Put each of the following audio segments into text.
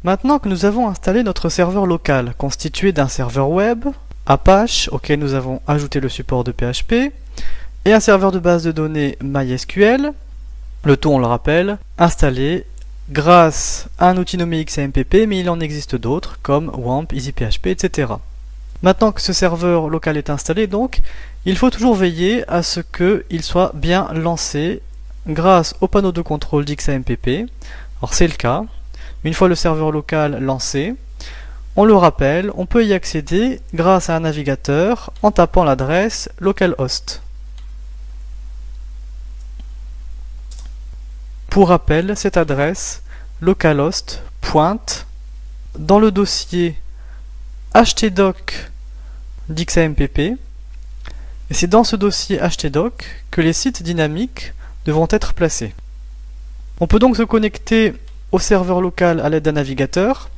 Maintenant que nous avons installé notre serveur local, constitué d'un serveur web, Apache, auquel nous avons ajouté le support de PHP, et un serveur de base de données MySQL, le tout, on le rappelle, installé grâce à un outil nommé XAMPP, mais il en existe d'autres, comme WAMP, EasyPHP, etc. Maintenant que ce serveur local est installé, donc, il faut toujours veiller à ce qu'il soit bien lancé grâce au panneau de contrôle d'XAMPP. Alors c'est le cas. Une fois le serveur local lancé, on le rappelle, on peut y accéder grâce à un navigateur en tapant l'adresse localhost. Pour rappel, cette adresse localhost pointe dans le dossier htdoc d'XAMPP, et c'est dans ce dossier htdoc que les sites dynamiques devront être placés. On peut donc se connecter au serveur local à l'aide d'un navigateur,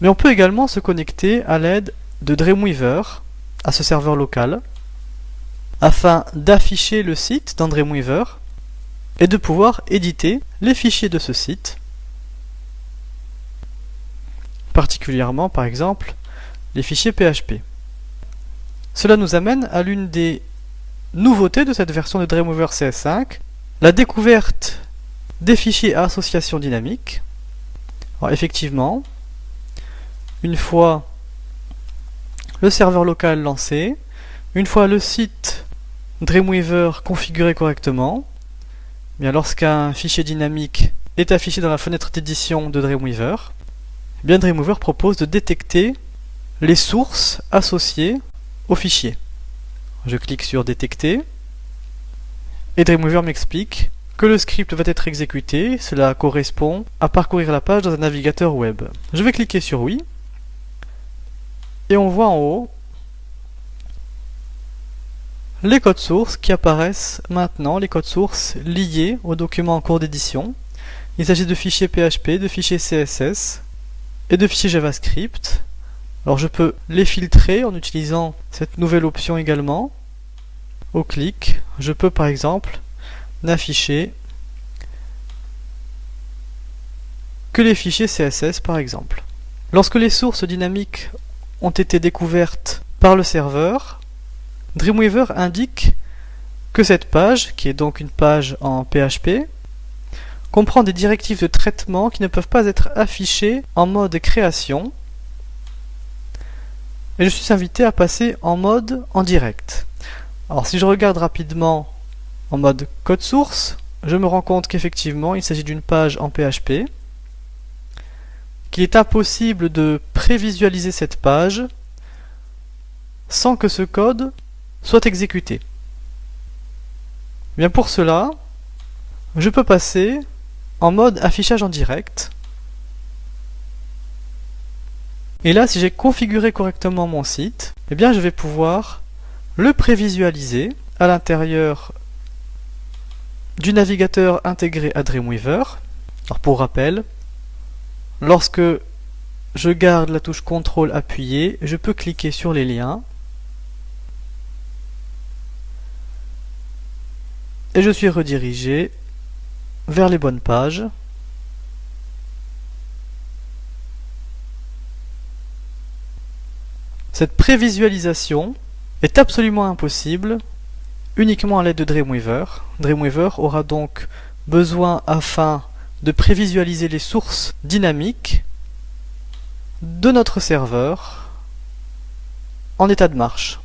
mais on peut également se connecter à l'aide de Dreamweaver à ce serveur local afin d'afficher le site dans Dreamweaver et de pouvoir éditer les fichiers de ce site, particulièrement par exemple les fichiers PHP. Cela nous amène à l'une des nouveautés de cette version de Dreamweaver CS5, la découverte des fichiers à association dynamique. Alors effectivement, une fois le serveur local lancé, une fois le site Dreamweaver configuré correctement, bien lorsqu'un fichier dynamique est affiché dans la fenêtre d'édition de Dreamweaver, bien Dreamweaver propose de détecter les sources associées au fichier. Je clique sur détecter et Dreamweaver m'explique que le script va être exécuté. Cela correspond à parcourir la page dans un navigateur web. Je vais cliquer sur oui et on voit en haut les codes sources qui apparaissent maintenant, les codes sources liés au document en cours d'édition. Il s'agit de fichiers PHP, de fichiers CSS et de fichiers JavaScript. Alors je peux les filtrer en utilisant cette nouvelle option également. Au clic, je peux par exemple n'afficher que les fichiers CSS par exemple. Lorsque les sources dynamiques ont été découvertes par le serveur, Dreamweaver indique que cette page, qui est donc une page en PHP, comprend des directives de traitement qui ne peuvent pas être affichées en mode création, et je suis invité à passer en mode en direct. Alors si je regarde rapidement en mode code source, je me rends compte qu'effectivement il s'agit d'une page en PHP, qu'il est impossible de prévisualiser cette page sans que ce code soit exécuté. Bien pour cela, je peux passer en mode affichage en direct. Et là, si j'ai configuré correctement mon site, eh bien je vais pouvoir le prévisualiser à l'intérieur du navigateur intégré à Dreamweaver. Alors pour rappel, lorsque je garde la touche CTRL appuyée, je peux cliquer sur les liens et je suis redirigé vers les bonnes pages. Cette prévisualisation est absolument impossible uniquement à l'aide de Dreamweaver. Dreamweaver aura donc besoin, afin de prévisualiser les sources dynamiques, de notre serveur en état de marche.